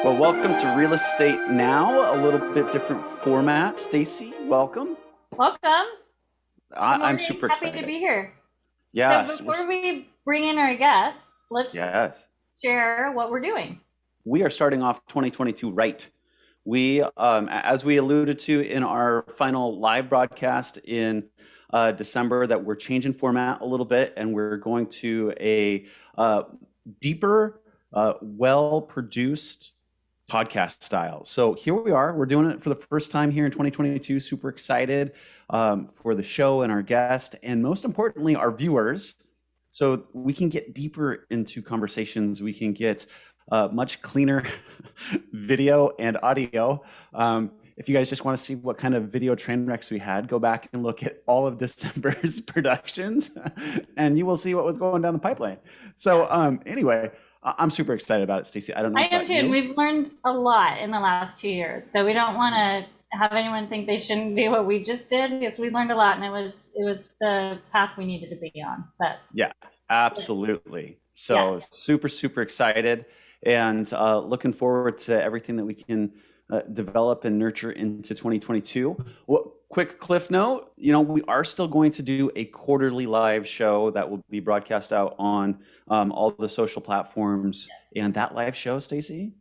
Well, welcome to Real Estate Now, a little bit different format. Stacy, welcome. Welcome. I'm super excited. Happy to be here. Yes. So before we bring in our guests, let's share what we're doing. We are starting off 2022 right. We, as we alluded to in our final live broadcast in December, that we're changing format a little bit, and we're going to a deeper, well-produced podcast style. So here we are. We're doing it for the first time here in 2022. Super excited for the show and our guest, and most importantly, our viewers. So we can get deeper into conversations. We can get much cleaner video and audio. If you guys just want to see what kind of video train wrecks we had, go back and look at all of December's productions, and you will see what was going down the pipeline. So anyway, I'm super excited about it, Stacy. I don't know. I am too. And we've learned a lot in the last 2 years. So we don't want to have anyone think they shouldn't do what we just did, because we learned a lot, and it was the path we needed to be on. But yeah, absolutely. So super excited, and looking forward to everything that we can develop and nurture into 2022. Well, quick cliff note, we are still going to do a quarterly live show that will be broadcast out on all the social platforms. And that live show, Stacy,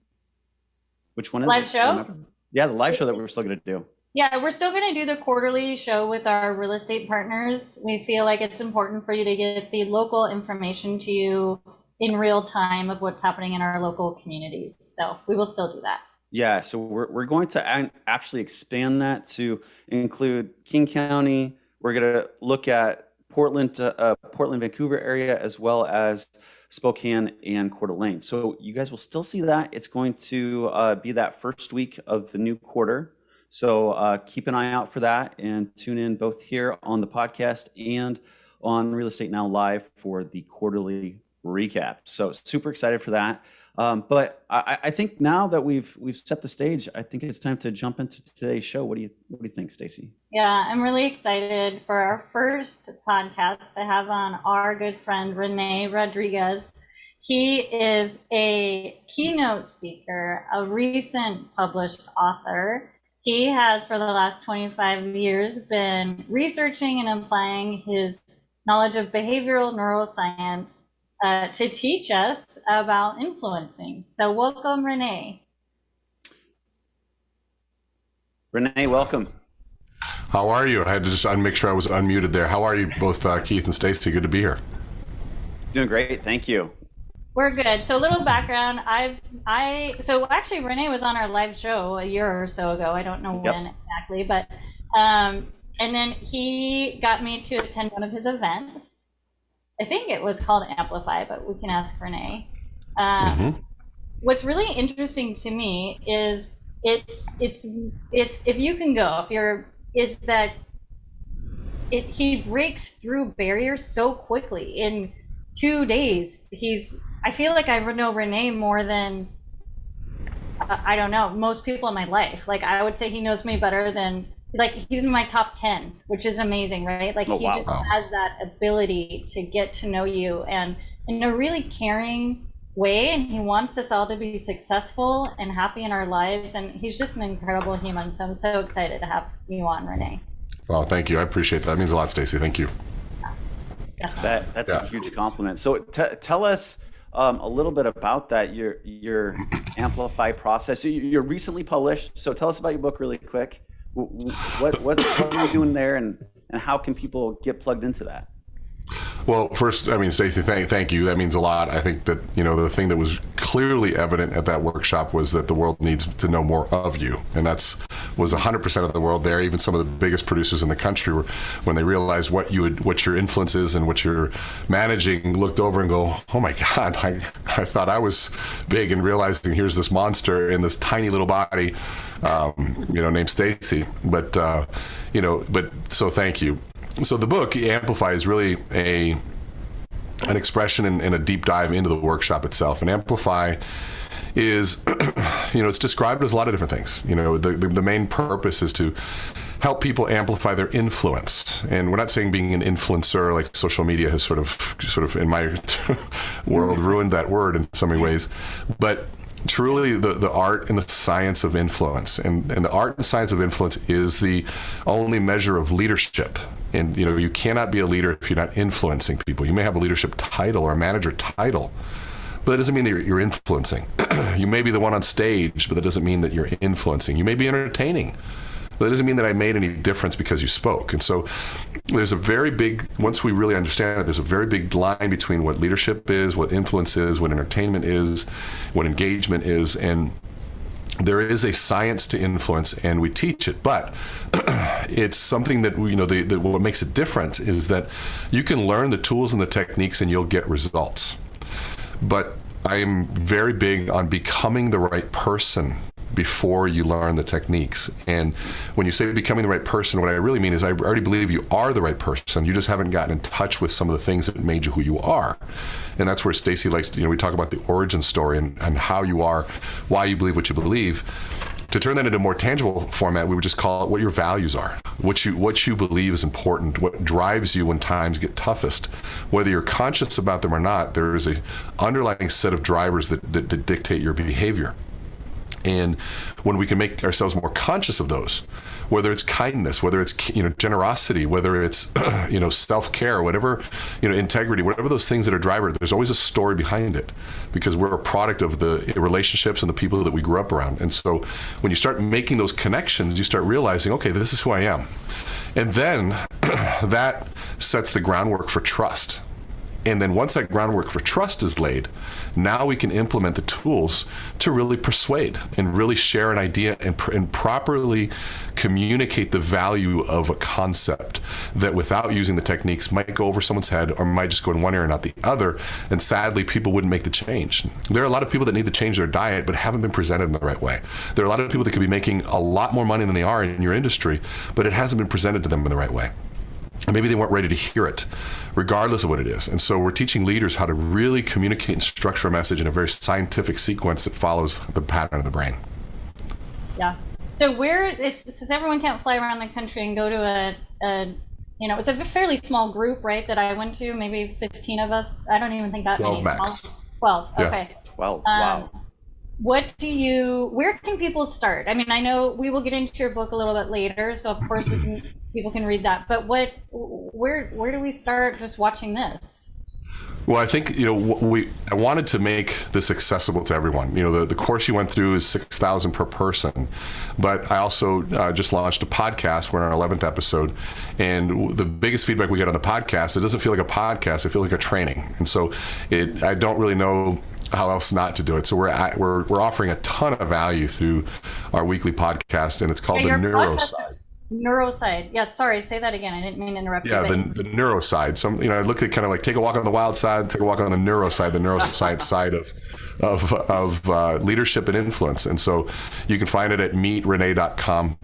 which one is live it? Show? Remember? Yeah, the live show that we're still going to do. Yeah, we're still going to do the quarterly show with our real estate partners. We feel like it's important for you to get the local information to you in real time of what's happening in our local communities. So we will still do that. Yeah, so we're going to actually expand that to include King County. We're going to look at Portland, Vancouver area, as well as Spokane and Coeur d'Alene. So you guys will still see that. It's going to be that first week of the new quarter. So keep an eye out for that, and tune in both here on the podcast and on Real Estate Now Live for the quarterly recap. So super excited for that. But I think now that we've set the stage, I think it's time to jump into today's show. What do you think, Stacy? Yeah, I'm really excited for our first podcast to have on our good friend Rene Rodriguez. He is a keynote speaker, a recent published author. He has, for the last 25 years, been researching and applying his knowledge of behavioral neuroscience to teach us about influencing. So welcome, Rene. Rene, welcome. How are you? I had to just make sure I was unmuted there. How are you both, Keith and Stacy? Good to be here. Doing great, thank you. We're good. So a little background. So actually Rene was on our live show a year or so ago. I don't know when exactly, but and then he got me to attend one of his events. I think it was called Amplify, but we can ask Rene. What's really interesting to me is it's if you can go, he breaks through barriers so quickly in 2 days. I feel like I know Rene more than I don't know, most people in my life. Like, I would say he knows me better than, like, he's in my top 10, which is amazing, right? Like, he just has that ability to get to know you, and in a really caring way, and he wants us all to be successful and happy in our lives, and he's just an incredible human. So I'm so excited to have you on, Rene. Well, thank you. I appreciate that. That means a lot, Stacy. Thank you. That's a huge compliment. So tell us a little bit about that, your Amplify process. So you're recently published, so tell us about your book really quick. What are you doing there, and how can people get plugged into that? Well, first, I mean, Stacy, thank you. That means a lot. I think that, the thing that was clearly evident at that workshop was that the world needs to know more of you. And was 100% of the world there. Even some of the biggest producers in the country were, when they realized what your influence is and what you're managing, looked over and go, oh my God, I thought I was big, and realizing here's this monster in this tiny little body, named Stacy. But so thank you. So the book, Amplify, is really an expression and a deep dive into the workshop itself. And Amplify is, it's described as a lot of different things. The main purpose is to help people amplify their influence. And we're not saying being an influencer, like social media has sort of in my world ruined that word in so many ways. But truly the art and the science of influence. And the art and science of influence is the only measure of leadership. And, you know, you cannot be a leader if you're not influencing people. You may have a leadership title or a manager title, but that doesn't mean that you're influencing. You may be the one on stage, but that doesn't mean that you're influencing. You may be entertaining, but that doesn't mean that I made any difference because you spoke. And so there's a very big, once we really understand it, there's a very big line between what leadership is, what influence is, what entertainment is, what engagement is. And there is a science to influence, and we teach it, but it's something that, you know, what makes it different is that you can learn the tools and the techniques and you'll get results. But I am very big on becoming the right person before you learn the techniques. And when you say becoming the right person, what I really mean is I already believe you are the right person. You just haven't gotten in touch with some of the things that made you who you are. And that's where Stacy likes to, you know, we talk about the origin story and how you are, why you believe what you believe. To turn that into a more tangible format, we would just call it what your values are, what you believe is important, what drives you when times get toughest. Whether you're conscious about them or not, there is a underlying set of drivers that dictate your behavior. And when we can make ourselves more conscious of those, whether it's kindness, whether it's, you know, generosity, whether it's, you know, self-care, whatever, you know, integrity, whatever those things that are driver, there's always a story behind it, because we're a product of the relationships and the people that we grew up around. And so when you start making those connections, you start realizing, okay, this is who I am. And then that sets the groundwork for trust. And then once that groundwork for trust is laid, now we can implement the tools to really persuade and really share an idea and properly communicate the value of a concept that, without using the techniques, might go over someone's head or might just go in one ear and not the other. And sadly, people wouldn't make the change. There are a lot of people that need to change their diet but haven't been presented in the right way. There are a lot of people that could be making a lot more money than they are in your industry, but it hasn't been presented to them in the right way. And maybe they weren't ready to hear it, regardless of what it is. And so we're teaching leaders how to really communicate and structure a message in a very scientific sequence that follows the pattern of the brain. Yeah. So since everyone can't fly around the country and go to you know, it's a fairly small group, right, that I went to, maybe 15 of us. I don't even think that 12 many. max. 12, Yeah. okay. 12, wow. Where can people start? I mean, I know we will get into your book a little bit later, so of course people can read that, but where do we start just watching this? Well, I think, you know, I wanted to make this accessible to everyone. You know, the course you went through is $6,000 per person, but I also just launched a podcast. We're on our 11th episode, and the biggest feedback we get on the podcast, it doesn't feel like a podcast, it feels like a training. And so I don't really know how else not to do it. So we're offering a ton of value through our weekly podcast, and it's called The Neuroside. Neuroside. Yeah, sorry, say that again. I didn't mean to interrupt you. Yeah, the neuroside. So, you know, I look at kind of like take a walk on the wild side, take a walk on the neuroscience side of leadership and influence. And so you can find it at meetrenee.com.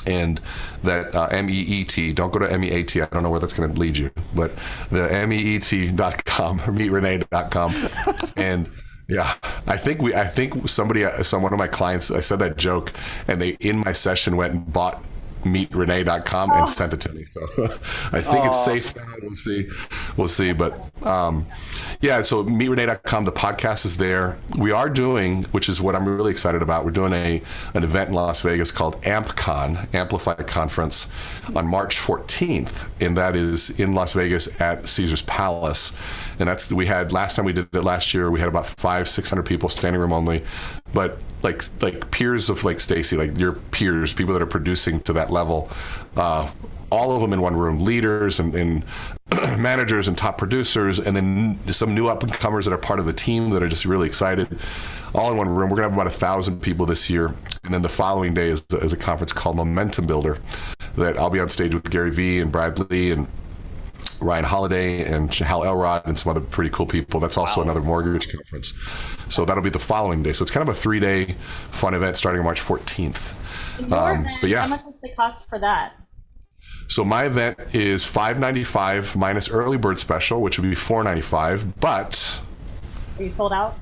And that MEET, don't go to MEAT, I don't know where that's going to lead you, but the MEET.com or meetrenee.com. And yeah, I think one of my clients, I said that joke, and they in my session went and bought meetrenee.com and sent it to me. So I think it's safe now. We'll see. But yeah, so meetrenee.com, the podcast is there. We are doing, which is what I'm really excited about, we're doing an event in Las Vegas called AmpCon, Amplify Conference, on March 14th. And that is in Las Vegas at Caesar's Palace. And last time we did it last year, we had about 500-600 people, standing room only. But like peers of like Stacy, like your peers, people that are producing to that level, all of them in one room, leaders and managers and top producers, and then some new up and comers that are part of the team that are just really excited, all in one room. We're gonna have about 1,000 people this year. And then the following day is a conference called Momentum Builder that I'll be on stage with Gary Vee and Brad Lee and Ryan Holiday and Hal Elrod and some other pretty cool people. That's also another mortgage conference. So that'll be the following day. So it's kind of a 3-day fun event starting on March 14th. But yeah. How much is the cost for that? So my event is $595 minus early bird special, which would be $495. But are you sold out?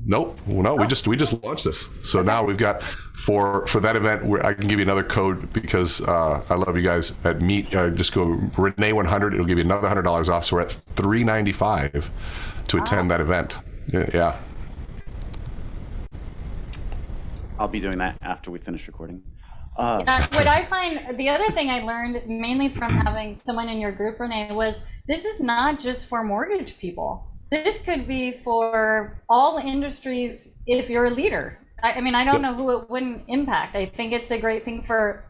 Nope. No, we just launched this. So now we've got for that event, I can give you another code because I love you guys at Meet. Just go Renee 100. It'll give you another $100 off. So we're at $395 to attend that event. Yeah. I'll be doing that after we finish recording. What I find, the other thing I learned mainly from having someone in your group, Renee, was this is not just for mortgage people. This could be for all industries if you're a leader. I mean, I don't know who it wouldn't impact. I think it's a great thing for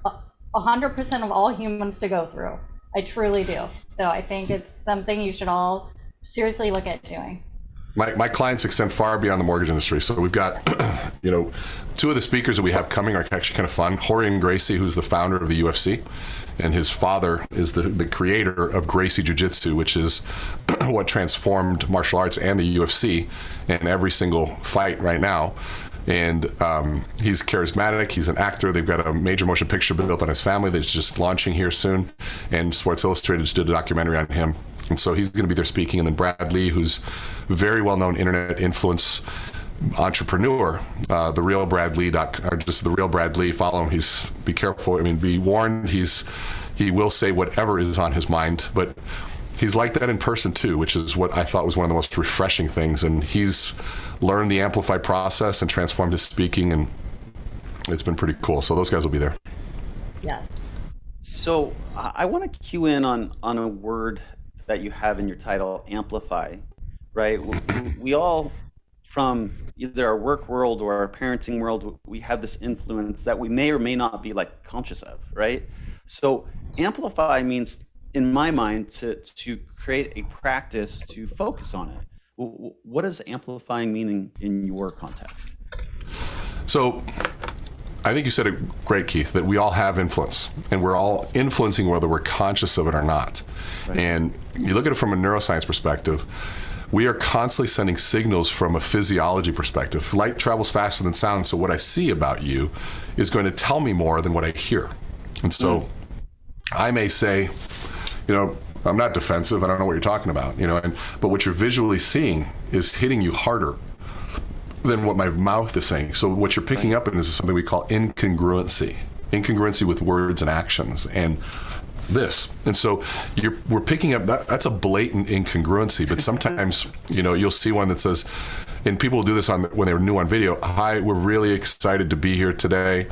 100% of all humans to go through. I truly do. So I think it's something you should all seriously look at doing. My clients extend far beyond the mortgage industry. So we've got, two of the speakers that we have coming are actually kind of fun. Rorion Gracie, who's the founder of the UFC, and his father is the creator of Gracie Jiu-Jitsu, which is what transformed martial arts and the UFC in every single fight right now. And he's charismatic. He's an actor. They've got a major motion picture built on his family that's just launching here soon. And Sports Illustrated just did a documentary on him. And so he's going to be there speaking. And then Brad Lee, who's a very well-known internet influence entrepreneur, the real Brad Lee, or just the real Brad Lee. Follow him. Be careful. I mean, be warned. He will say whatever is on his mind, but he's like that in person too, which is what I thought was one of the most refreshing things. And he's learned the Amplify process and transformed his speaking, and it's been pretty cool. So those guys will be there. Yes. So I want to cue in on a word that you have in your title, amplify, right? We all, from either our work world or our parenting world, we have this influence that we may or may not be like conscious of, right? So amplify means, in my mind, to create a practice to focus on it. What does amplifying mean in your context? So I think you said it great, Keith, that we all have influence, and we're all influencing whether we're conscious of it or not. Right. And you look at it from a neuroscience perspective, we are constantly sending signals from a physiology perspective. Light travels faster than sound, so what I see about you is going to tell me more than what I hear. And so I may say, I'm not defensive, I don't know what you're talking about, but what you're visually seeing is hitting you harder than what my mouth is saying. So what you're picking up in is something we call incongruency with words and actions, and this. And so we're picking up that's a blatant incongruency, but sometimes, you'll see one that says, and people will do this when they're new on video, "Hi, we're really excited to be here today.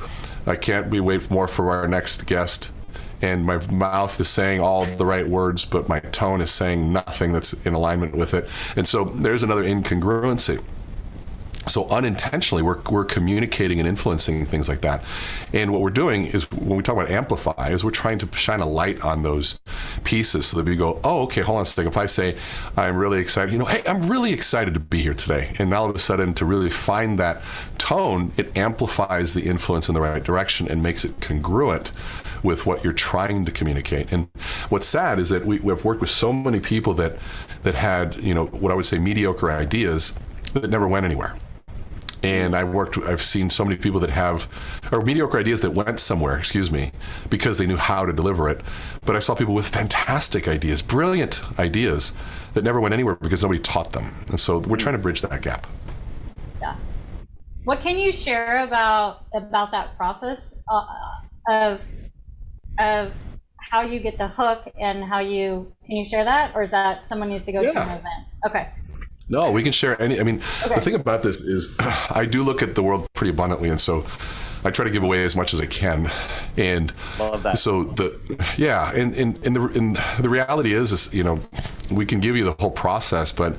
I can't wait more for our next guest." And my mouth is saying all the right words, but my tone is saying nothing that's in alignment with it. And so there's another incongruency. So unintentionally, we're communicating and influencing things like that. And what we're doing is, when we talk about amplify, is we're trying to shine a light on those pieces so that we go, oh, okay, hold on a second. If I say, I'm really excited, hey, I'm really excited to be here today. And all of a sudden, to really find that tone, it amplifies the influence in the right direction and makes it congruent with what you're trying to communicate. And what's sad is that we've worked with so many people that had, what I would say mediocre ideas that never went anywhere. And I've seen so many people that have, or mediocre ideas that went somewhere, because they knew how to deliver it. But I saw people with fantastic ideas, brilliant ideas that never went anywhere because nobody taught them. And so we're trying to bridge that gap. Yeah. What can you share about that process of how you get the hook and can you share that? Or is that someone needs to go to an event? Okay. No, we can share any. The thing about this is I do look at the world pretty abundantly, and so I try to give away as much as I can. And love that. So the reality is we can give you the whole process, but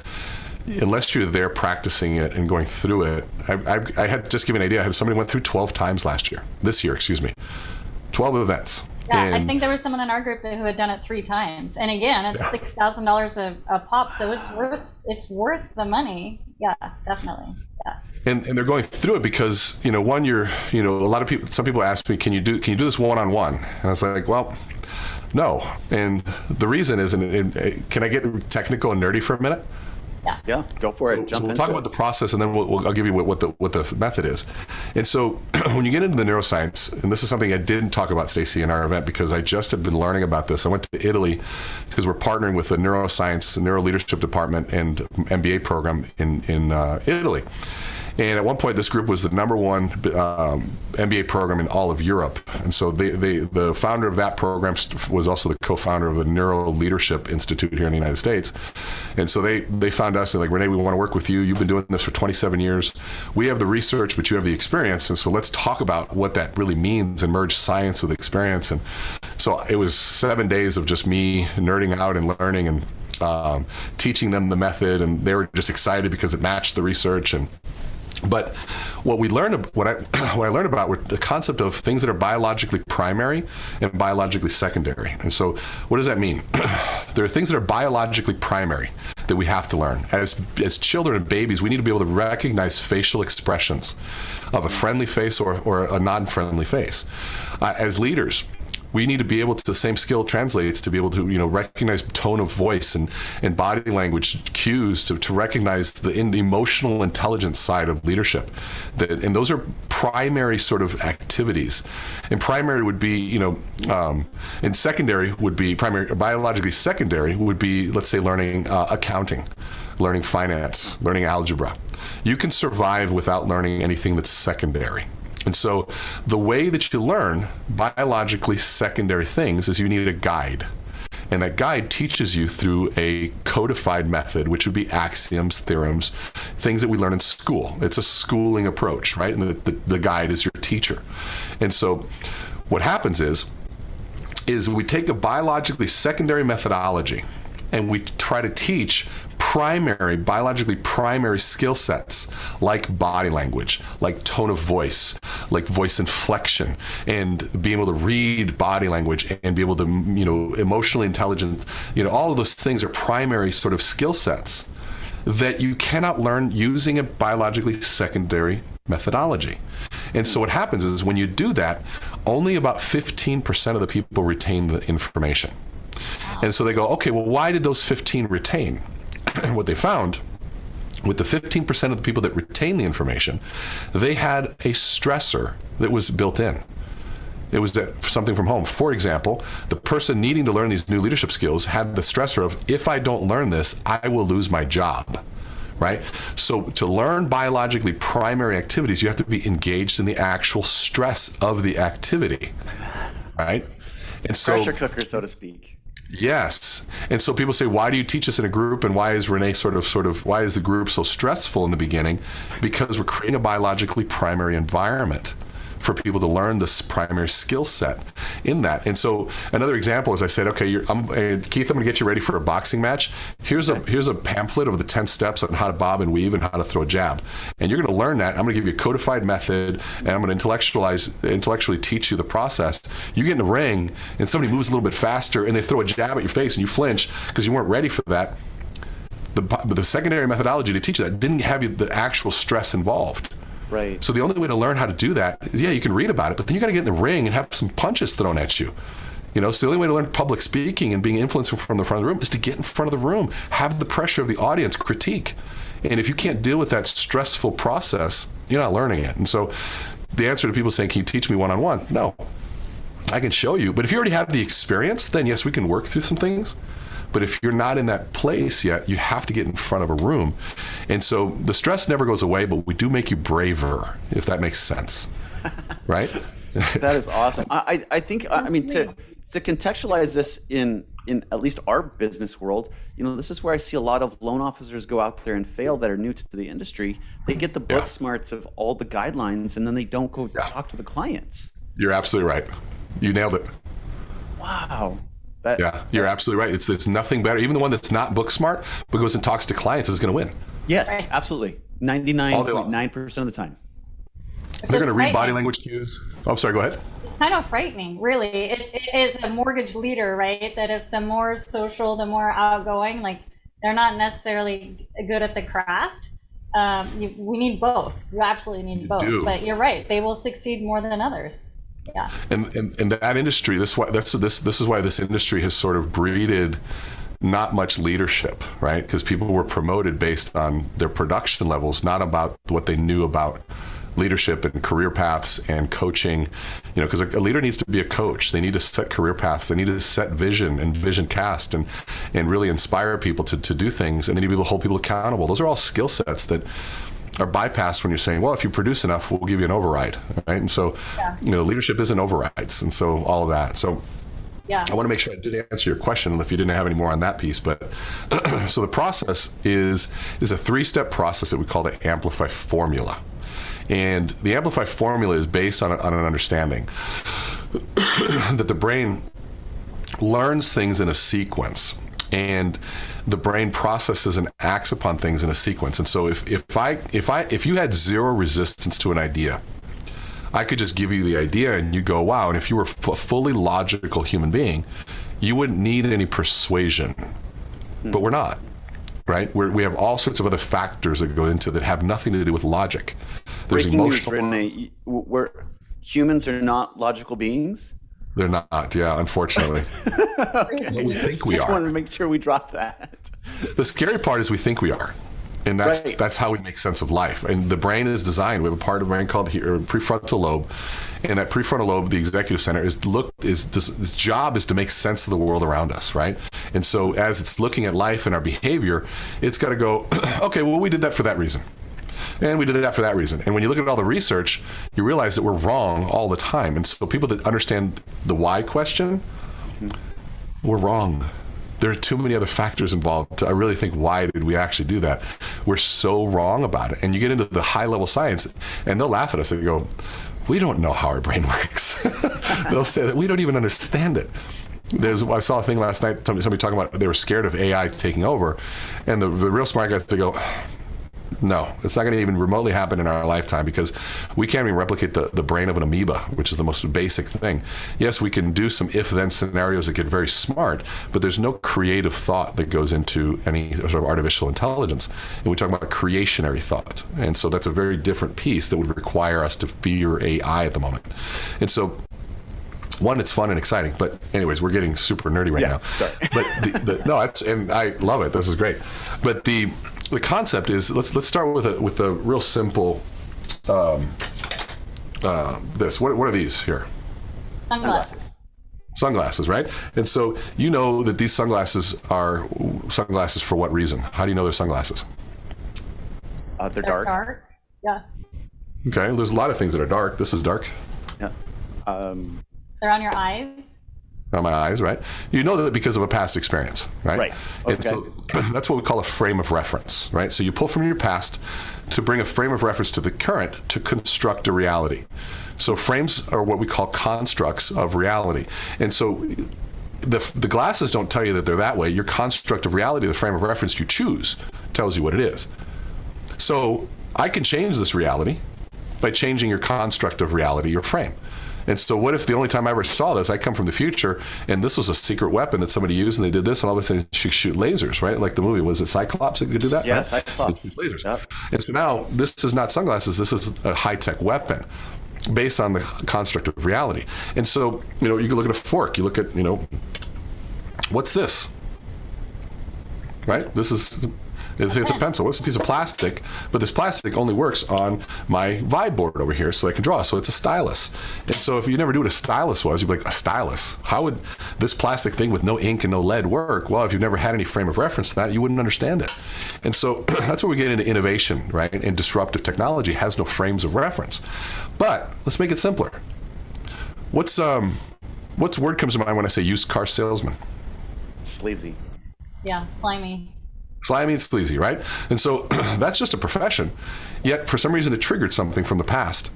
unless you're there practicing it and going through it, I had just give you an idea. I had somebody went through 12 times this year, 12 events. Yeah, I think there was someone in our group who had done it 3 times. And again, it's $6,000 a pop, so it's worth the money. Yeah, definitely. Yeah. And they're going through it because, one, a lot of people, some people ask me, can you do this one-on-one? And I was like, well, no. And the reason is, can I get technical and nerdy for a minute? Yeah, go for it. So we'll talk about the process, and then I'll give you what the method is. And so when you get into the neuroscience, and this is something I didn't talk about, Stacy, in our event, because I just have been learning about this. I went to Italy because we're partnering with the neuro leadership department and MBA program in Italy. And at one point, this group was the #1 MBA program in all of Europe. And so the founder of that program was also the co-founder of the Neuro Leadership Institute here in the United States. And so they found us and like, Renee, we want to work with you. You've been doing this for 27 years. We have the research, but you have the experience. And so let's talk about what that really means and merge science with experience. And so it was 7 days of just me nerding out and learning and teaching them the method, and they were just excited because it matched the research. But what we learned, what I learned about were the concept of things that are biologically primary and biologically secondary. And so, what does that mean? There are things that are biologically primary that we have to learn. As children and babies, we need to be able to recognize facial expressions of a friendly face or a non-friendly face. As leaders, we need to be able to, the same skill translates to be able to, recognize tone of voice and body language cues to recognize the emotional intelligence side of leadership. And those are primary sort of activities. And primary would be, and secondary would be biologically secondary would be, let's say, learning accounting, learning finance, learning algebra. You can survive without learning anything that's secondary. And so the way that you learn biologically secondary things is you need a guide. And that guide teaches you through a codified method, which would be axioms, theorems, things that we learn in school. It's a schooling approach, right? And the guide is your teacher. And so what happens is we take a biologically secondary methodology and we try to teach biologically primary skill sets like body language, like tone of voice, like voice inflection, and being able to read body language and be able to, emotionally intelligent, all of those things are primary sort of skill sets that you cannot learn using a biologically secondary methodology. And so what happens is when you do that, only about 15% of the people retain the information. And so they go, okay, well, why did those 15 retain? And what they found, with the 15% of the people that retain the information, they had a stressor that was built in. It was something from home. For example, the person needing to learn these new leadership skills had the stressor of, if I don't learn this, I will lose my job, right? So to learn biologically primary activities, you have to be engaged in the actual stress of the activity, right? And so, pressure cooker, so to speak. Yes. And so people say, why do you teach us in a group? And why is Renee why is the group so stressful in the beginning? Because we're creating a biologically primary environment for people to learn this primary skill set in that. And so another example is I said, okay, Keith, I'm going to get you ready for a boxing match. Here's a pamphlet of the 10 steps on how to bob and weave and how to throw a jab. And you're going to learn that. I'm going to give you a codified method, and I'm going to intellectually teach you the process. You get in the ring and somebody moves a little bit faster and they throw a jab at your face and you flinch because you weren't ready for that. The secondary methodology to teach that didn't have the actual stress involved. Right. So the only way to learn how to do that is, you can read about it, but then you got to get in the ring and have some punches thrown at you. So the only way to learn public speaking and being influenced from the front of the room is to get in front of the room, have the pressure of the audience critique. And if you can't deal with that stressful process, you're not learning it. And so the answer to people saying, can you teach me one-on-one? No, I can show you. But if you already have the experience, then yes, we can work through some things. But if you're not in that place yet, you have to get in front of a room. And so the stress never goes away, but we do make you braver, if that makes sense. Right? That is awesome. I think, to contextualize this in at least our business world, this is where I see a lot of loan officers go out there and fail that are new to the industry. They get the book smarts of all the guidelines, and then they don't go talk to the clients. You're absolutely right. You nailed it. Wow. You're absolutely right. It's nothing better. Even the one that's not book smart but goes and talks to clients is going to win. Yes, absolutely. 99.9% of the time. They're going to read body language cues. Oh, I'm sorry, go ahead. It's kind of frightening, really. It is a mortgage leader, right? That if the more social, the more outgoing, like they're not necessarily good at the craft. We need both. You absolutely need both. But you're right. They will succeed more than others. Yeah. And that industry, this is why this industry has sort of breeded not much leadership, right? Because people were promoted based on their production levels, not about what they knew about leadership and career paths and coaching. Because a leader needs to be a coach. They need to set career paths. They need to set vision and vision cast and really inspire people to do things. And they need to be able to hold people accountable. Those are all skill sets that are bypassed when you're saying, well, if you produce enough, we'll give you an override, right? And so, leadership isn't overrides, and so all of that. So I want to make sure I did answer your question if you didn't have any more on that piece. But so the process is a 3-step process that we call the Amplify Formula. And the Amplify Formula is based on an understanding that the brain learns things in a sequence, and the brain processes and acts upon things in a sequence. And so if you had zero resistance to an idea, I could just give you the idea and you go, wow. And if you were a fully logical human being, you wouldn't need any persuasion. But we're not, right? We have all sorts of other factors that go into that have nothing to do with logic. There's Breaking emotional news, Renee, humans are not logical beings? They're not, yeah, unfortunately. But we think we Just are. wanted to make sure we drop that. The scary part is we think we are. And that's how we make sense of life. And the brain is designed. We have a part of the brain called the prefrontal lobe. And that prefrontal lobe, the executive center, its job is to make sense of the world around us, right? And so as it's looking at life and our behavior, it's got to go, okay, well, we did that for that reason. And we did that for that reason. And when you look at all the research, you realize that we're wrong all the time. And so people that understand the why question, we're wrong. There are too many other factors involved to, I really think, why did we actually do that? We're so wrong about it. And you get into the high level science and they'll laugh at us. They go, we don't know how our brain works. They'll say that we don't even understand it. I saw a thing last night, somebody talking about they were scared of AI taking over. And the real smart guys, they go, no, it's not going to even remotely happen in our lifetime, because we can't even replicate the brain of an amoeba, which is the most basic thing. Yes, we can do some if-then scenarios that get very smart, but there's no creative thought that goes into any sort of artificial intelligence. And we talk about creationary thought. And so that's a very different piece that would require us to fear AI at the moment. And so one, it's fun and exciting, but anyways, we're getting super nerdy right now. Sorry. But and I love it. This is great. But the concept is, let's start with a real simple this. What are these here? Sunglasses, right? And so you know that these sunglasses are sunglasses for what reason? How do you know they're sunglasses? They're dark. Yeah. Okay, there's a lot of things that are dark. This is dark. Yeah. They're on your eyes. On my eyes, right? You know that because of a past experience, right? Right. Okay. And so that's what we call a frame of reference, right? So you pull from your past to bring a frame of reference to the current to construct a reality. So frames are what we call constructs of reality. And so the glasses don't tell you that they're that way. Your construct of reality, the frame of reference you choose, tells you what it is. So I can change this reality by changing your construct of reality, your frame. And so what if the only time I ever saw this, I come from the future, and this was a secret weapon that somebody used, and they did this, and all of a sudden she shoot lasers, right? Like the movie, was it Cyclops that could do that? Yeah, right? Cyclops. Lasers. Yep. And so now this is not sunglasses, this is a high-tech weapon based on the construct of reality. And so, you can look at a fork, you look at, what's this? Right? It's a pencil. It's a piece of plastic, but this plastic only works on my vibe board over here, so I can draw. So it's a stylus. And so if you never knew what a stylus was, you'd be like, a stylus? How would this plastic thing with no ink and no lead work? Well, if you've never had any frame of reference to that, you wouldn't understand it. And so that's where we get into innovation, right? And disruptive technology has no frames of reference. But let's make it simpler. What's word comes to mind when I say used car salesman? Sleazy. Yeah, slimy. Slimy and sleazy, right? And so that's just a profession. Yet for some reason it triggered something from the past,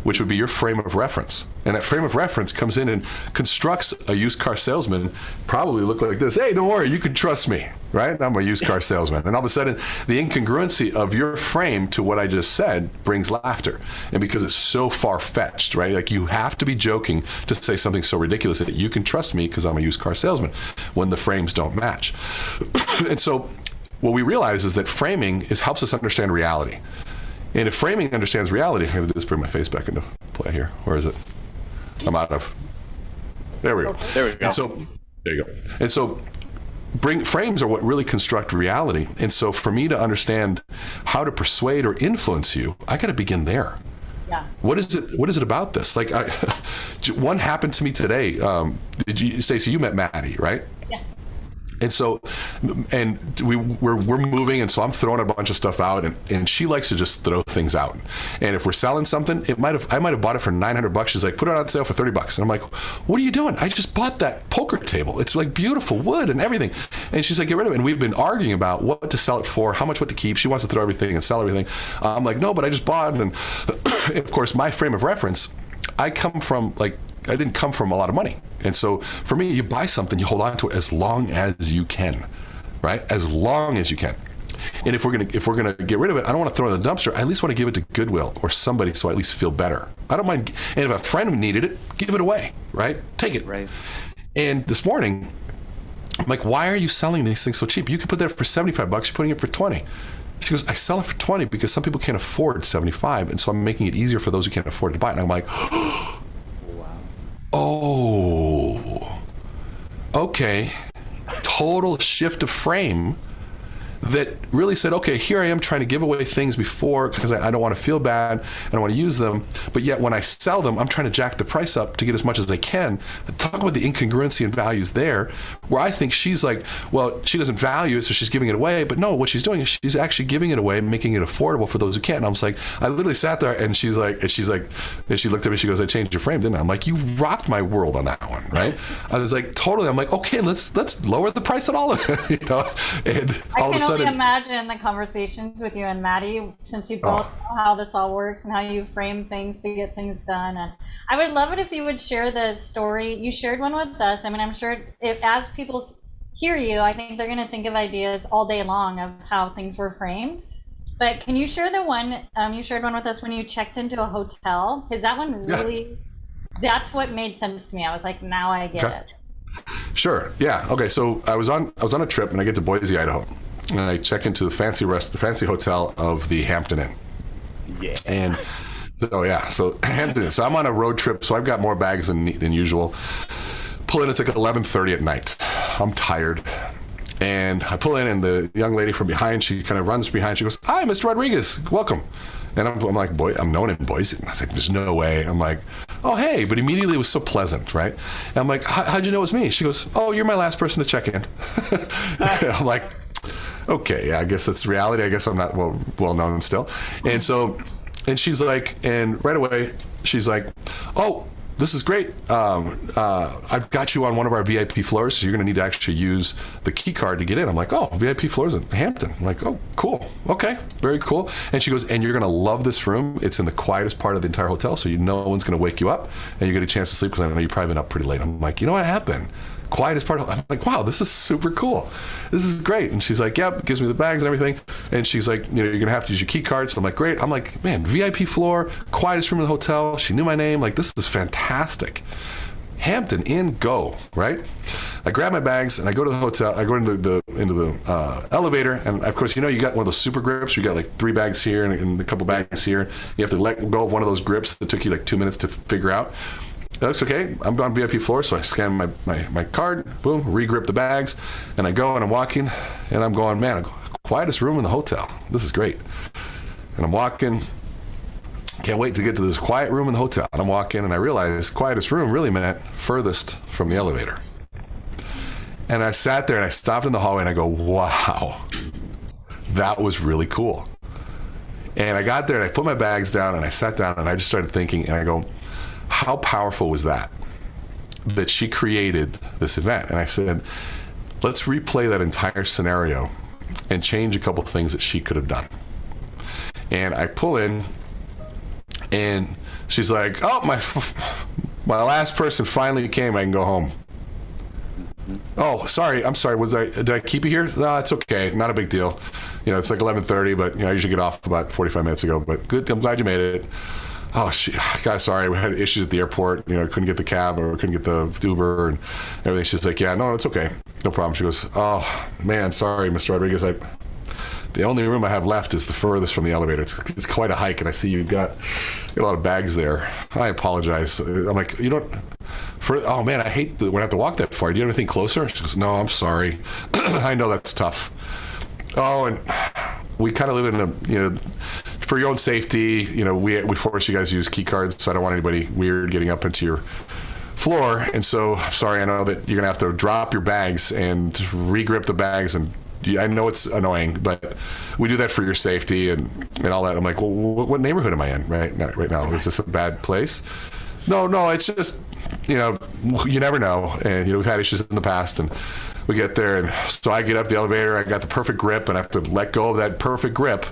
which would be your frame of reference. And that frame of reference comes in and constructs a used car salesman, probably look like this. Hey, don't worry, you can trust me, right? I'm a used car salesman. And all of a sudden, the incongruency of your frame to what I just said brings laughter. And because it's so far-fetched, right? Like you have to be joking to say something so ridiculous that you can trust me because I'm a used car salesman when the frames don't match. And so what we realize is that framing helps us understand reality. And if framing understands reality, I'm going to just bring my face back into play here. Where is it? I'm out of. There we go. There we go. And so, there you go. And so, frames are what really construct reality. And so, for me to understand how to persuade or influence you, I got to begin there. Yeah. What is it about this? Like, one happened to me today. Stacy, you met Maddie, right? Yeah. And so, and we're moving, and so I'm throwing a bunch of stuff out, and she likes to just throw things out. And if we're selling something, I might have bought it for $900. She's like, put it on sale for $30. And I'm like, what are you doing? I just bought that poker table. It's like beautiful wood and everything. And she's like, get rid of it. And we've been arguing about what to sell it for, how much what to keep. She wants to throw everything and sell everything. I'm like, no, but I just bought it. And of course, my frame of reference, I didn't come from a lot of money. And so for me, you buy something, you hold on to it as long as you can, right? As long as you can. And if we're gonna get rid of it, I don't want to throw it in the dumpster. I at least want to give it to Goodwill or somebody, so I at least feel better. I don't mind. And if a friend needed it, give it away, right? Take it. Right. And this morning, I'm like, why are you selling these things so cheap? You could put that for $75. You're putting it for $20. She goes, I sell it for $20 because some people can't afford $75, and so I'm making it easier for those who can't afford to buy it. And I'm like, oh, okay. Total shift of frame that really said, okay, here I am trying to give away things before because I don't want to feel bad, I don't want to use them, but yet when I sell them, I'm trying to jack the price up to get as much as I can. Talk about the incongruency and values there, where I think she's like, well, she doesn't value it, so she's giving it away, but no, what she's doing is she's actually giving it away, making it affordable for those who can't. And I was like, I literally sat there, and she looked at me, she goes, I changed your frame, didn't I? I'm like, you rocked my world on that one, right? I was like, totally. I'm like, okay, let's lower the price on all of it, you know? And all of a sudden, imagine the conversations with you and Maddie, since you both know how this all works and how you frame things to get things done. And I would love it if you would share the story. You shared one with us. I mean, I'm sure if as people hear you, I think they're going to think of ideas all day long of how things were framed. But can you share the one, you shared one with us when you checked into a hotel? Because that one really, that's what made sense to me. I was like, now I get it. Sure. Yeah. Okay. So I was on a trip, and I get to Boise, Idaho. And I check into the fancy hotel of the Hampton Inn. Yeah. And so Hampton Inn. So I'm on a road trip, so I've got more bags than usual. Pull in, it's like 11:30 at night. I'm tired. And I pull in, and the young lady from behind, she kind of runs behind. She goes, "Hi, Mr. Rodriguez, welcome." And I'm like, boy, I'm known in Boise. And I was like, there's no way. I'm like, oh, hey. But immediately it was so pleasant, right? And I'm like, how'd you know it was me? She goes, oh, you're my last person to check in. I'm like, okay, yeah, I guess that's reality. I guess I'm not well known still. And so, and she's like, and right away, she's like, oh, this is great. I've got you on one of our VIP floors, so you're going to need to actually use the key card to get in. I'm like, oh, VIP floors in Hampton. I'm like, oh, cool. Okay, very cool. And she goes, and you're going to love this room. It's in the quietest part of the entire hotel, so no one's going to wake you up, and you get a chance to sleep because I know you've probably been up pretty late. I'm like, you know what happened? Quietest part. I'm like, wow, this is super cool. This is great. And she's like, yep, gives me the bags and everything. And she's like, you know, you're going to have to use your key card. So I'm like, great. I'm like, man, VIP floor, quietest room in the hotel. She knew my name. Like, this is fantastic. Hampton Inn, go, right? I grab my bags and I go to the hotel. I go into the elevator, and of course, you know, you got one of those super grips. You got like 3 bags here and a couple bags here. You have to let go of one of those grips that took you like 2 minutes to figure out. That looks okay. I'm on VIP floor, so I scan my card, boom, re-grip the bags, and I go and I'm walking, and I'm going, man, quietest room in the hotel. This is great. And I'm walking, can't wait to get to this quiet room in the hotel. And I'm walking, and I realize quietest room really meant furthest from the elevator. And I sat there, and I stopped in the hallway, and I go, wow, that was really cool. And I got there, and I put my bags down, and I sat down, and I just started thinking, and I go, how powerful was that she created this event? And I said, let's replay that entire scenario and change a couple of things that she could have done. And I pull in, and she's like, oh, my last person finally came. I can go home. Oh, sorry. I'm sorry. Did I keep you here? No, it's okay. Not a big deal. You know, it's like 11:30, but you know, I usually get off about 45 minutes ago, but good. I'm glad you made it. Oh, guys, sorry, we had issues at the airport. You know, couldn't get the cab or couldn't get the Uber and everything. She's like, yeah, no, it's okay. No problem. She goes, oh, man, sorry, Mr. Rodriguez. The only room I have left is the furthest from the elevator. It's quite a hike, and I see you've got a lot of bags there. I apologize. I'm like, oh, man, I hate when I have to walk that far. Do you have anything closer? She goes, no, I'm sorry. I know that's tough. Oh, and we kind of live in a, you know, for your own safety, you know, we force you guys to use key cards, so I don't want anybody weird getting up into your floor. And so, sorry, I know that you're going to have to drop your bags and re-grip the bags. And I know it's annoying, but we do that for your safety and all that. I'm like, well, what neighborhood am I in right now? Is this a bad place? No, it's just, you never know. And, we've had issues in the past, and we get there. And so I get up the elevator, I got the perfect grip, and I have to let go of that perfect grip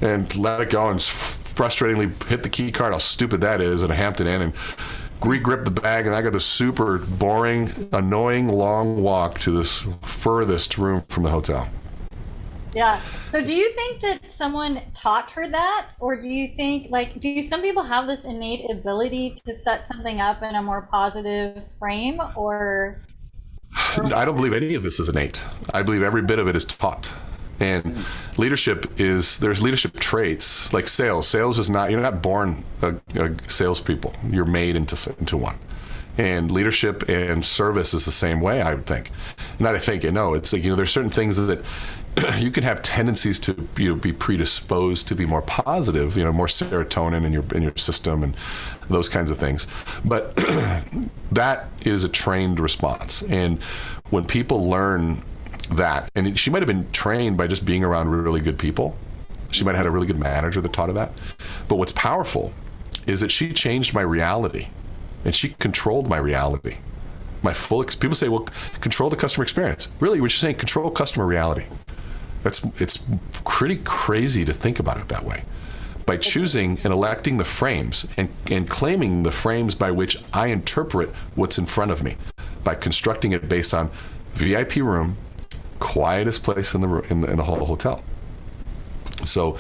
and let it go and frustratingly hit the key card, how stupid that is, at a Hampton Inn, and re-grip the bag, and I got this super boring, annoying, long walk to this furthest room from the hotel. Yeah. So do you think that someone taught her that? Or do you think, do some people have this innate ability to set something up in a more positive frame, or I don't believe any of this is innate. I believe every bit of it is taught. And there's leadership traits like sales. Sales is not, you're not born a salespeople. You're made into one. And leadership and service is the same way, I would think. Not I think, it's like, there's certain things that you can have tendencies to be predisposed to be more positive, more serotonin in your system and those kinds of things. But that is a trained response. And when people learn that, and she might have been trained by just being around really good people. She might have had a really good manager that taught her that. But what's powerful is that she changed my reality, and she controlled my reality. People say, well, control the customer experience. Really, what she's saying, control customer reality. It's pretty crazy to think about it that way. By choosing and electing the frames and claiming the frames by which I interpret what's in front of me, by constructing it based on VIP room, quietest place in the whole hotel. So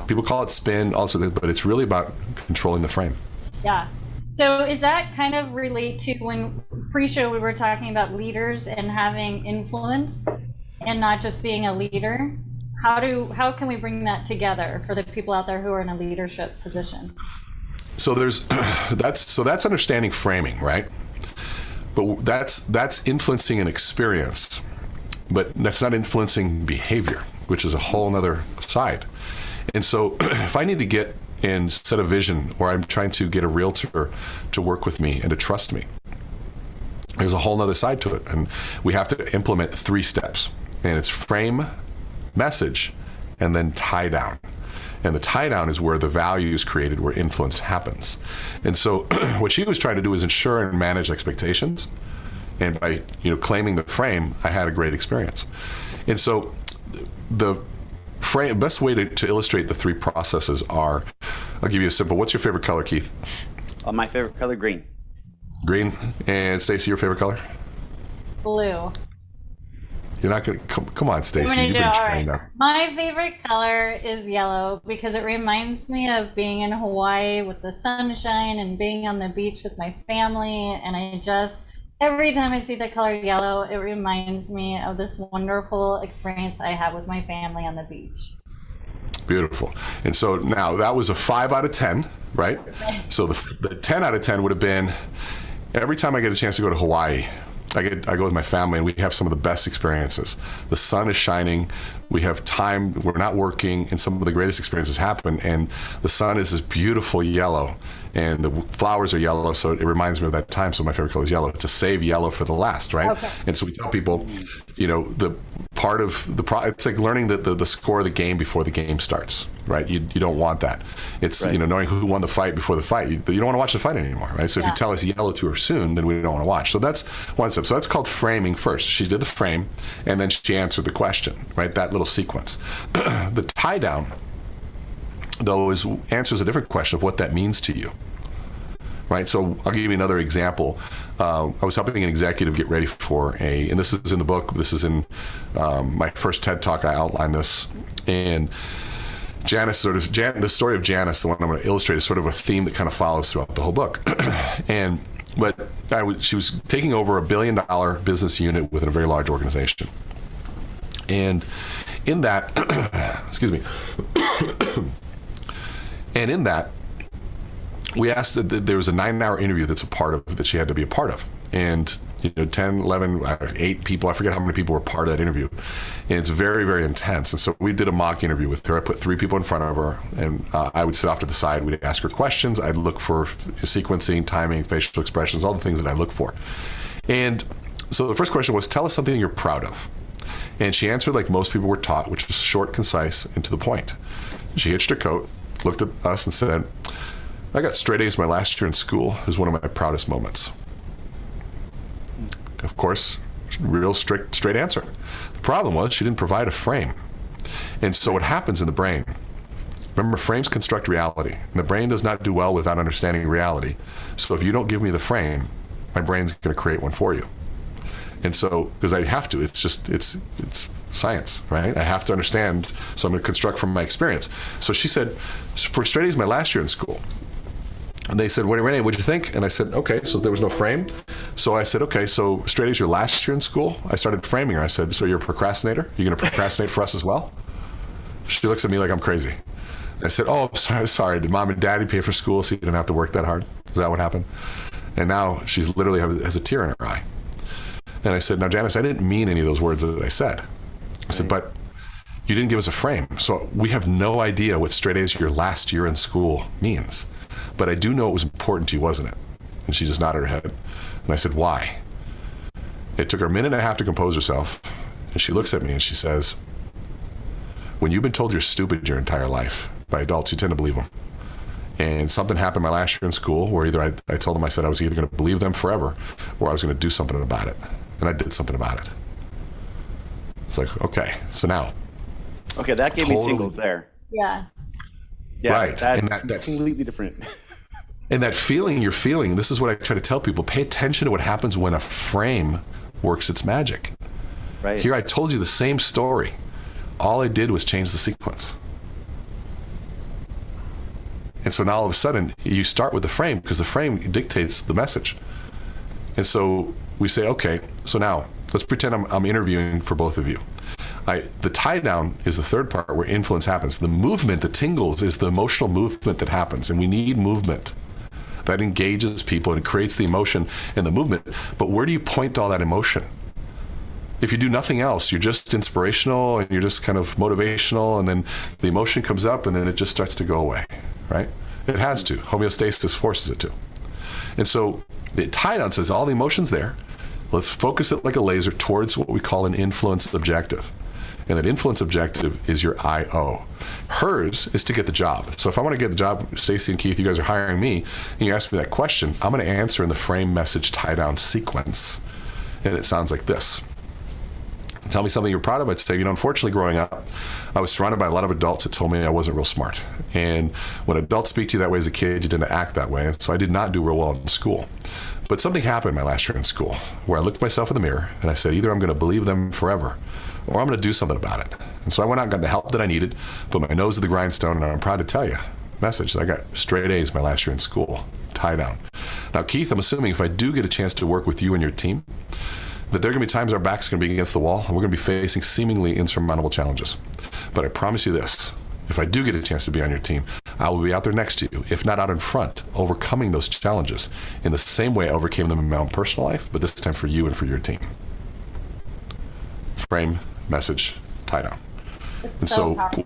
people call it spin, also, but it's really about controlling the frame. Yeah. So is that kind of relate to when pre-show we were talking about leaders and having influence and not just being a leader? How can we bring that together for the people out there who are in a leadership position? So that's understanding framing, right? But that's influencing an experience. But that's not influencing behavior, which is a whole nother side. And so if I need to get and set a vision, or I'm trying to get a realtor to work with me and to trust me, there's a whole nother side to it. And we have to implement 3 steps. And it's frame, message, and then tie down. And the tie down is where the value is created, where influence happens. And so what she was trying to do is ensure and manage expectations. And by claiming the frame, I had a great experience. And so the best way to illustrate the 3 processes are, I'll give you a simple, what's your favorite color, Keith? My favorite color, green. Green. And Stacy, your favorite color? Blue. You're not going to, come on, Stacy, you've been trained up. My favorite color is yellow because it reminds me of being in Hawaii with the sunshine and being on the beach with my family. And every time I see the color yellow, it reminds me of this wonderful experience I had with my family on the beach. Beautiful. And so now that was a 5 out of 10, right? So the 10 out of 10 would have been, every time I get a chance to go to Hawaii, I go with my family, and we have some of the best experiences. The sun is shining, we have time, we're not working, and some of the greatest experiences happen. And the sun is this beautiful yellow, and the flowers are yellow, so it reminds me of that time. So my favorite color is yellow. To save yellow for the last, right? Okay. And so we tell people, the part of it's like learning the score of the game before the game starts, right? You don't want that. It's right. Knowing who won the fight before the fight. You don't want to watch the fight anymore, right? So if you tell us yellow too soon, then we don't want to watch. So that's one step. So that's called framing first. She did the frame, and then she answered the question, right? That little sequence. The tie down, though, answers a different question of what that means to you. Right, so I'll give you another example. I was helping an executive get ready for and this is in the book, this is in my first TED Talk, I outlined this. And the story of Janice, the one I'm going to illustrate, is sort of a theme that kind of follows throughout the whole book. She was taking over $1 billion business unit within a very large organization. And in that, excuse me, and in that, we asked that there was a 9-hour interview that she had to be a part of. And 10, 11, 8 people. I forget how many people were part of that interview. And it's very, very intense. And so we did a mock interview with her. I put 3 people in front of her, and I would sit off to the side. We'd ask her questions. I'd look for sequencing, timing, facial expressions, all the things that I look for. And so the first question was, tell us something you're proud of. And she answered like most people were taught, which was short, concise, and to the point. She hitched her coat, looked at us, and said, I got straight A's my last year in school. It was one of my proudest moments. Of course, real straight answer. The problem was she didn't provide a frame. And so what happens in the brain, remember, frames construct reality. And the brain does not do well without understanding reality. So if you don't give me the frame, my brain's going to create one for you. And so, because I have to, it's science, right? I have to understand, so I'm going to construct from my experience. So she said, for straight A's my last year in school. And they said, Renee, what'd you think? And I said, okay, so there was no frame. So I said, okay, so straight A's your last year in school? I started framing her. I said, so you're a procrastinator? You're going to procrastinate for us as well? She looks at me like I'm crazy. I said, oh, I'm sorry. Did mom and daddy pay for school so you didn't have to work that hard? Is that what happened? And now she's literally has a tear in her eye. And I said, now, Janice, I didn't mean any of those words that I said. I said, but you didn't give us a frame. So we have no idea what straight A's your last year in school means. But I do know it was important to you, wasn't it? And she just nodded her head. And I said, why? It took her a minute and a half to compose herself. And she looks at me and she says, when you've been told you're stupid your entire life by adults, you tend to believe them. And something happened my last year in school where either I told them, I said I was either going to believe them forever or I was going to do something about it. And I did something about it. It's like, okay, so now. Okay, that gave me tingles there. Yeah. Yeah, right. That's and that completely different. And that feeling you're feeling, this is what I try to tell people. Pay attention to what happens when a frame works its magic. Right. Here I told you the same story. All I did was change the sequence. And so now all of a sudden, you start with the frame because the frame dictates the message. And so we say, okay, so now let's pretend I'm interviewing for both of you. The tie down is the third part where influence happens. The movement, the tingles, is the emotional movement that happens. And we need movement. That engages people and creates the emotion and the movement. But where do you point all that emotion? If you do nothing else, you're just inspirational and you're just kind of motivational, and then the emotion comes up and then it just starts to go away, right? It has to. Homeostasis forces it to. And so the tie down says all the emotion's there. Let's focus it like a laser towards what we call an influence objective. And that influence objective is your IO. Hers is to get the job. So if I want to get the job, Stacy and Keith, you guys are hiring me, and you ask me that question, I'm going to answer in the frame message tie-down sequence. And it sounds like this. Tell me something you're proud of. I'd say, unfortunately, growing up, I was surrounded by a lot of adults that told me I wasn't real smart. And when adults speak to you that way as a kid, you tend to act that way. And so I did not do real well in school. But something happened my last year in school where I looked myself in the mirror and I said, either I'm going to believe them forever or I'm going to do something about it. And so I went out and got the help that I needed, put my nose to the grindstone, and I'm proud to tell you, message, I got straight A's my last year in school, tie down. Now, Keith, I'm assuming if I do get a chance to work with you and your team, that there are going to be times our backs are going to be against the wall and we're going to be facing seemingly insurmountable challenges. But I promise you this, if I do get a chance to be on your team, I will be out there next to you, if not out in front, overcoming those challenges in the same way I overcame them in my own personal life, but this time for you and for your team. Frame, message, tie down. It's so powerful.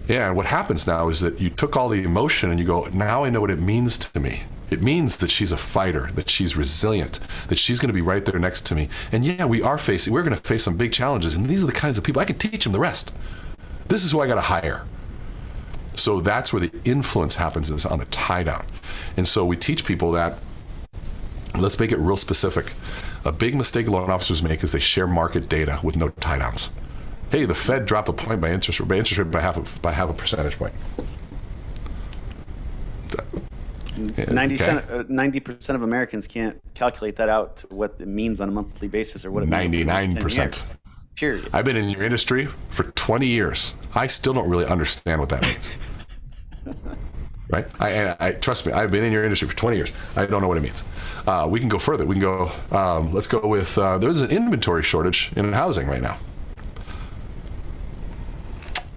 Yeah, and what happens now is that you took all the emotion and you go, now I know what it means to me. It means that she's a fighter, that she's resilient, that she's going to be right there next to me. And yeah, we're going to face some big challenges, and these are the kinds of people, I can teach them the rest. This is who I got to hire. So that's where the influence happens, is on the tie down. And so we teach people that, let's make it real specific. A big mistake loan officers make is they share market data with no tie downs. Hey, the Fed dropped a point by interest rate by half a percentage point. 90% of Americans can't calculate that out to what it means on a monthly basis or what it means. 99%. Period. I've been in your industry for 20 years. I still don't really understand what that means. Right? I trust me, I've been in your industry for 20 years. I don't know what it means. We can go further. We can go, let's go with, there's an inventory shortage in housing right now.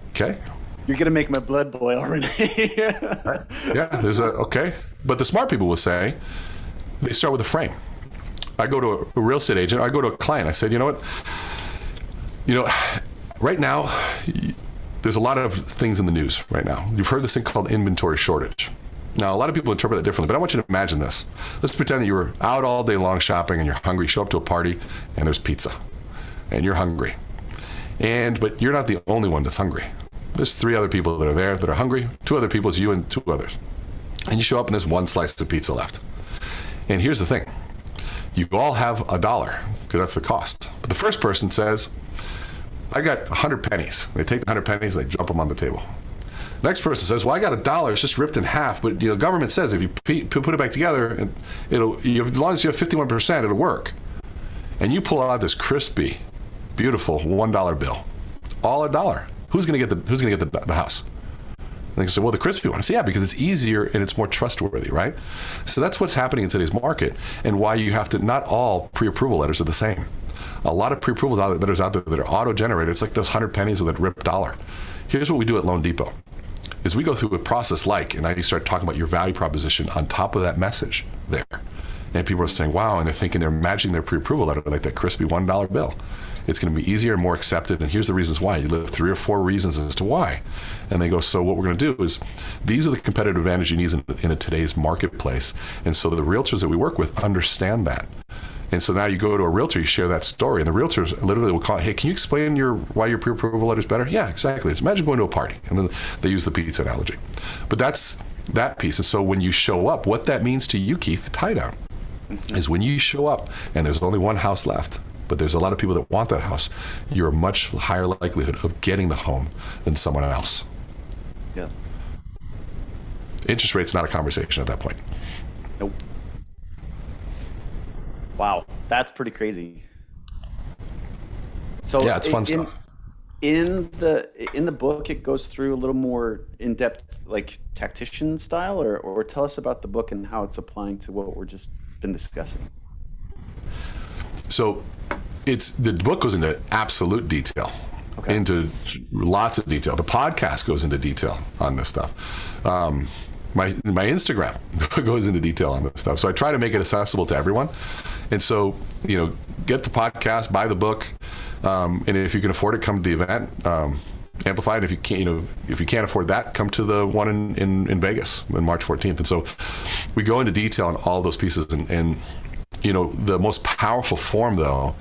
Okay. You're going to make my blood boil, Renee. Yeah, okay. But the smart people will say, they start with a frame. I go to a real estate agent, I go to a client, I said, you know what? Right now, there's a lot of things in the news right now. You've heard this thing called inventory shortage. Now, a lot of people interpret that differently, but I want you to imagine this. Let's pretend that you were out all day long shopping and you're hungry. You show up to a party and there's pizza and you're hungry. But you're not the only one that's hungry. There's 3 other people that are there that are hungry. 2 other people, it's you and 2 others. And you show up and there's 1 slice of pizza left. And here's the thing. You all have $1 because that's the cost. But the first person says, I got 100 pennies. They take the 100 pennies, they jump them on the table. Next person says, well, I got $1. It's just ripped in half. But the government says if you put it back together, as long as you have 51%, it'll work. And you pull out this crispy, beautiful $1 bill, all $1. Who's going to get the house? And they say, well, the crispy one. I say, yeah, because it's easier and it's more trustworthy, right? So that's what's happening in today's market, and why you have to. Not all pre-approval letters are the same. A lot of pre-approval letters out there that are auto-generated. It's like those 100 pennies of that ripped $1. Here's what we do at Loan Depot. Is we go through a process and now you start talking about your value proposition on top of that message there. And people are saying, wow, and they're imagining their pre-approval letter like that crispy $1 bill. It's going to be easier and more accepted, and here's the reasons why. You live 3 or 4 reasons as to why. And they go, so what we're going to do is, these are the competitive advantage you need in today's marketplace. And so the realtors that we work with understand that. And so now you go to a realtor, you share that story, and the realtors literally will call, hey, can you explain why your pre-approval letter is better? Yeah, exactly. It's imagine going to a party, and then they use the pizza analogy. But that's that piece. And so when you show up, what that means to you, Keith, the tie down, is when you show up and there's only 1 house left, but there's a lot of people that want that house, you're a much higher likelihood of getting the home than someone else. Yeah. Interest rate's not a conversation at that point. Nope. Wow, that's pretty crazy. So yeah, it's fun stuff. In the book, it goes through a little more in-depth, like tactician style, or tell us about the book and how it's applying to what we're just been discussing. So the book goes into absolute detail, into lots of detail. The podcast goes into detail on this stuff. My Instagram goes into detail on this stuff. So I try to make it accessible to everyone. And so, get the podcast, buy the book, and if you can afford it, come to the event, Amplify. And if you can't afford that, come to the one in Vegas on March 14th. And so we go into detail on all those pieces. And the most powerful form, though,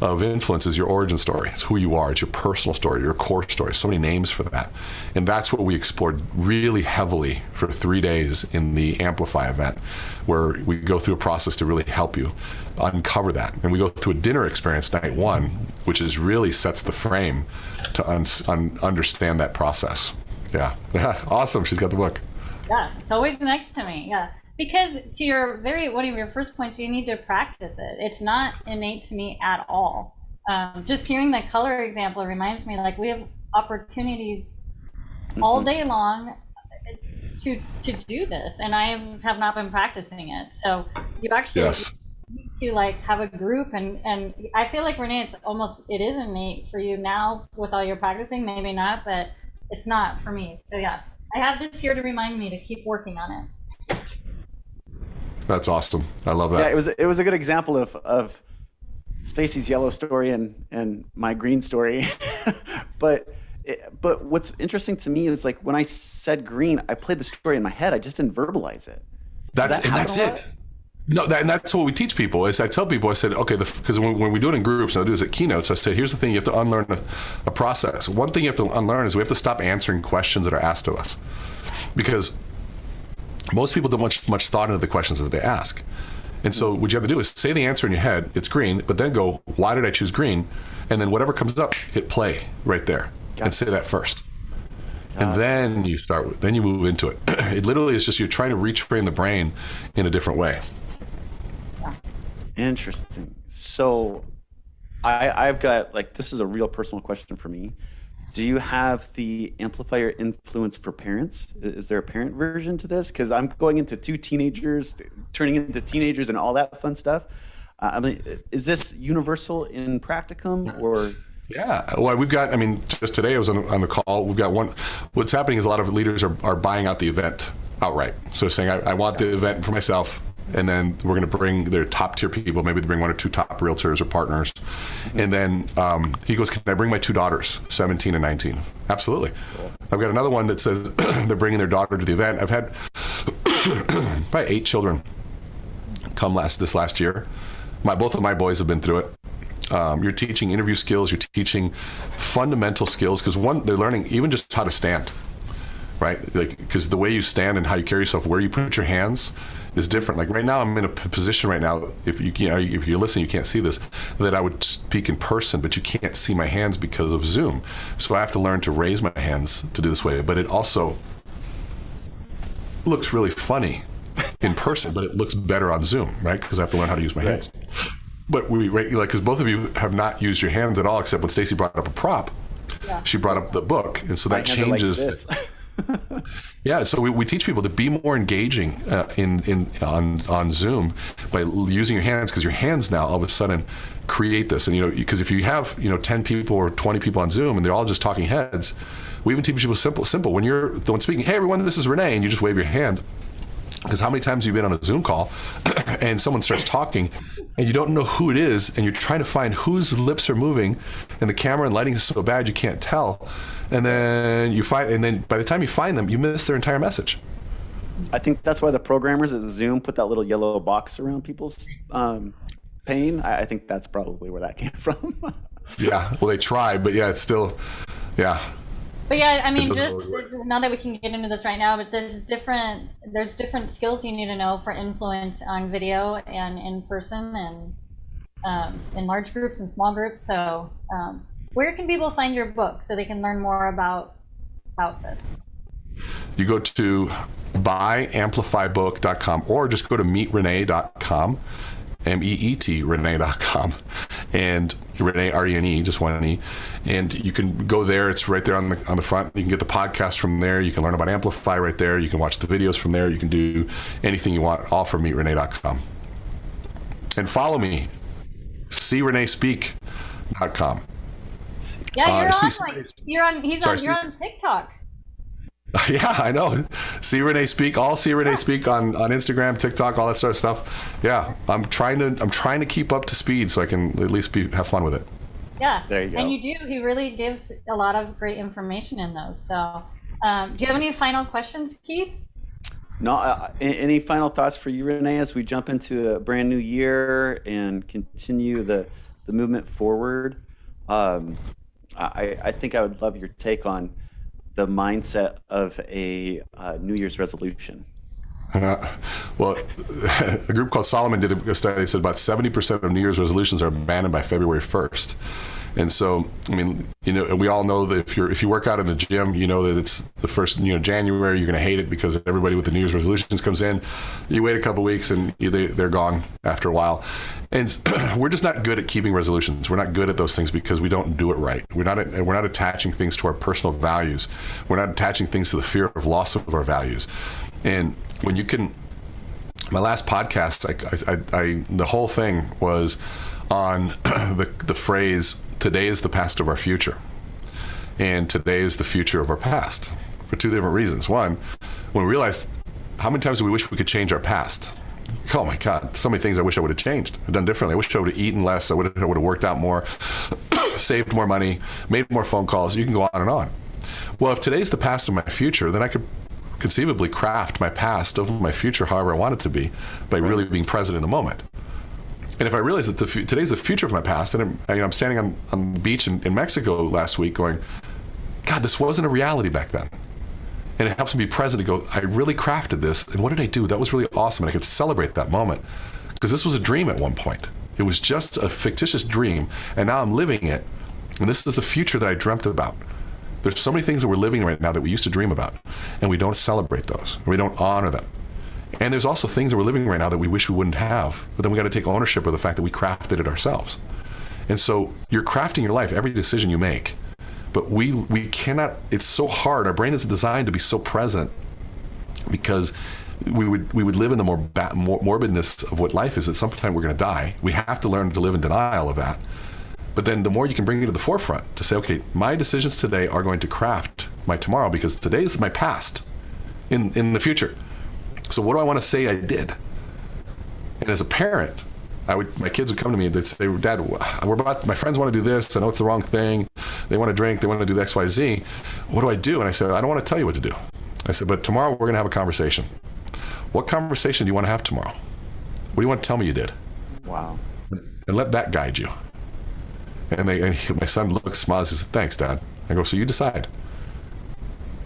of influence is your origin story. It's who you are. It's your personal story, your core story. So many names for that. And that's what we explored really heavily for 3 days in the Amplify event, where we go through a process to really help you uncover that. And we go through a dinner experience night 1, which really sets the frame to understand that process. Yeah. Awesome. She's got the book. Yeah, it's always next to me. Yeah. Because to one of your first points, you need to practice it. It's not innate to me at all. Just hearing that color example reminds me, like, we have opportunities all day long to do this, and I have not been practicing it. So you actually need to have a group, and I feel like, Renee, it is innate for you now with all your practicing. Maybe not, but it's not for me. So yeah, I have this here to remind me to keep working on it. That's awesome. I love that. Yeah, it was a good example of Stacy's yellow story and my green story. but what's interesting to me is, like, when I said green, I played the story in my head. I just didn't verbalize it. That's it. No, and that's what we teach people. Is I tell people, I said, okay, because when we do it in groups, and I do this at keynotes, I say, here's the thing: you have to unlearn a process. One thing you have to unlearn is we have to stop answering questions that are asked of us, because most people don't much thought into the questions that they ask. And so what you have to do is say the answer in your head, it's green, but then go, why did I choose green? And then whatever comes up, hit play right there. And say that first. And then you move into it. It literally is just you're trying to retrain the brain in a different way. Interesting. So I've got, like, this is a real personal question for me. Do you have the Amplifier influence for parents? Is there a parent version to this? Because I'm going into 2 teenagers, turning into teenagers and all that fun stuff. Is this universal in practicum, or? Yeah, well, we've got, just today I was on the call. We've got one. What's happening is a lot of leaders are buying out the event outright. So saying, I want the event for myself. And then we're going to bring their top tier people. Maybe they bring one or two top realtors or partners. And then he goes, can I bring my two daughters, 17 and 19? Absolutely. Cool. I've got another one that says they're bringing their daughter to the event. I've had probably 8 children come this last year. Both of my boys have been through it. You're teaching interview skills. You're teaching fundamental skills, because they're learning even just how to stand, right? Like, because the way you stand and how you carry yourself, where you put your hands is different. Like right now, I'm in a position right now, if you're listening, you can't see this, that I would speak in person, but you can't see my hands because of Zoom. So I have to learn to raise my hands to do this way. But it also looks really funny in person, but it looks better on Zoom, right? Because I have to learn how to use my hands. But because both of you have not used your hands at all, except when Stacy brought up a prop, she brought up the book, and so that changes. Yeah, so we teach people to be more engaging on Zoom by using your hands, because your hands now all of a sudden create this. And because if you have 10 people or 20 people on Zoom and they're all just talking heads, we even teach people simple. When you're the one speaking, hey everyone, this is Renee, and you just wave your hand. Because how many times have you been on a Zoom call and someone starts talking and you don't know who it is, and you're trying to find whose lips are moving, and the camera and lighting is so bad you can't tell, and then by the time you find them, you miss their entire message. I think that's why the programmers at Zoom put that little yellow box around people's pane. I think that's probably where that came from. Yeah, well, they tried, but yeah, it's still, yeah. But yeah, I mean, just not that we can get into this right now, but there's different skills you need to know for influence on video and in person, and in large groups and small groups. So where can people find your book so they can learn more about this? You go to buyamplifybook.com, or just go to meetrenee.com, MEET Renee.com, and Renee, RENE, just one E, and you can go there. It's right there on the front. You can get the podcast from there. You can learn about Amplify right there. You can watch the videos from there. You can do anything you want, all from meetrenee.com. And follow me, CReneeSpeak.com. Yeah, you're on TikTok. Yeah, I know. See Renee Speak, all See Renee Speak on Instagram, TikTok, all that sort of stuff. Yeah, I'm trying to keep up to speed so I can at least have fun with it. Yeah, there you go. And you do. He really gives a lot of great information in those. So, do you have any final questions, Keith? No. Any final thoughts for you, Renee, as we jump into a brand new year and continue the movement forward? I think I would love your take on the mindset of a New Year's resolution. Well, a group called Solomon did a study that said about 70% of New Year's resolutions are abandoned by February 1st. And so, I mean, we all know that if you work out in the gym, you know that it's the first, January, you're going to hate it because everybody with the New Year's resolutions comes in. You wait a couple weeks and they're gone after a while. And we're just not good at keeping resolutions. We're not good at those things because we don't do it right. We're not attaching things to our personal values. We're not attaching things to the fear of loss of our values. And when you can, my last podcast, the whole thing was on the phrase, today is the past of our future. And today is the future of our past, for two different reasons. One, when we realized how many times do we wish we could change our past? Oh my God, so many things I wish I would have changed, done differently. I wish I would have eaten less. I would have worked out more, saved more money, made more phone calls. You can go on and on. Well, if today's the past of my future, then I could conceivably craft my past of my future however I want it to be by really being present in the moment. And if I realize that today's the future of my past, and I'm standing on the beach in Mexico last week going, God, this wasn't a reality back then. And it helps me be present to go, I really crafted this, and what did I do? That was really awesome, and I could celebrate that moment. Because this was a dream at one point. It was just a fictitious dream, and now I'm living it, and this is the future that I dreamt about. There's so many things that we're living right now that we used to dream about, and we don't celebrate those, or we don't honor them. And there's also things that we're living right now that we wish we wouldn't have, but then we got to take ownership of the fact that we crafted it ourselves. And so you're crafting your life, every decision you make. But we cannot, it's so hard. Our brain is designed to be so present because we would live in the morbidness of what life is, that sometime we're going to die. We have to learn to live in denial of that. But then the more you can bring it to the forefront to say, okay, my decisions today are going to craft my tomorrow, because today is my past in the future. So what do I want to say I did? And as a parent, my kids would come to me and they'd say, Dad, my friends want to do this. I know it's the wrong thing. They want to drink. They want to do X, Y, Z. What do I do? And I said, I don't want to tell you what to do. I said, but tomorrow we're going to have a conversation. What conversation do you want to have tomorrow? What do you want to tell me you did? Wow. And let that guide you. And my son looks, smiles, and says, thanks, Dad. I go, so you decide.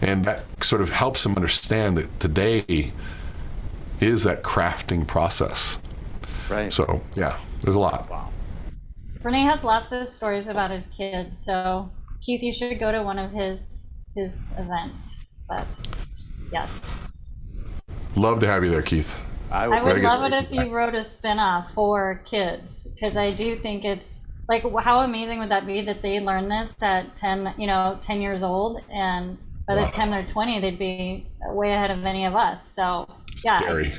And that sort of helps him understand that today is that crafting process. Right. So, yeah, there's a lot. Wow. Renee has lots of stories about his kids. So, Keith, you should go to one of his events. But, yes. Love to have you there, Keith. I would love it if you wrote a spin-off for kids, because I do think it's like, how amazing would that be that they learn this at 10 years old, and by the time they're 20, they'd be way ahead of any of us. So yeah, Scary.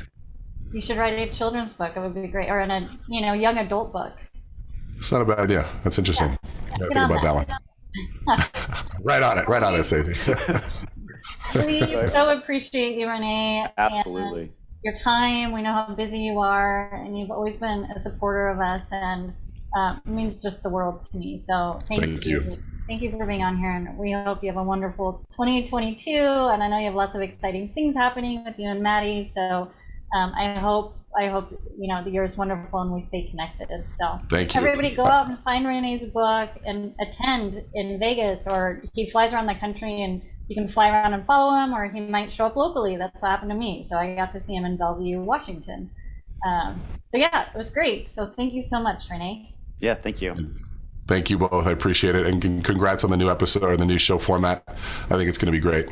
You should write a children's book. It would be great, or a young adult book. It's not a bad idea. That's interesting. Yeah, think about that one. Right on it, Stacey. We so appreciate you, Renee. Absolutely. Your time. We know how busy you are, and you've always been a supporter of us, and it means just the world to me. So thank you. Thank you for being on here, and we hope you have a wonderful 2022. And I know you have lots of exciting things happening with you and Maddie. So I hope the year is wonderful and we stay connected. So thank you. Everybody go out and find Renee's book and attend in Vegas, or he flies around the country and you can fly around and follow him, or he might show up locally. That's what happened to me. So I got to see him in Bellevue, Washington. So yeah, it was great. So thank you so much, Renee. Yeah, thank you. Thank you both. I appreciate it. And congrats on the new episode or the new show format. I think it's going to be great.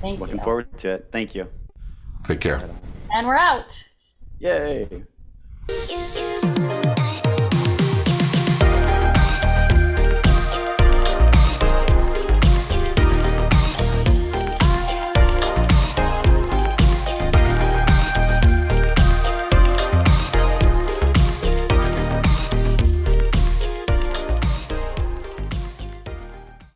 Thank you. Looking forward to it. Thank you. Take care. And we're out. Yay.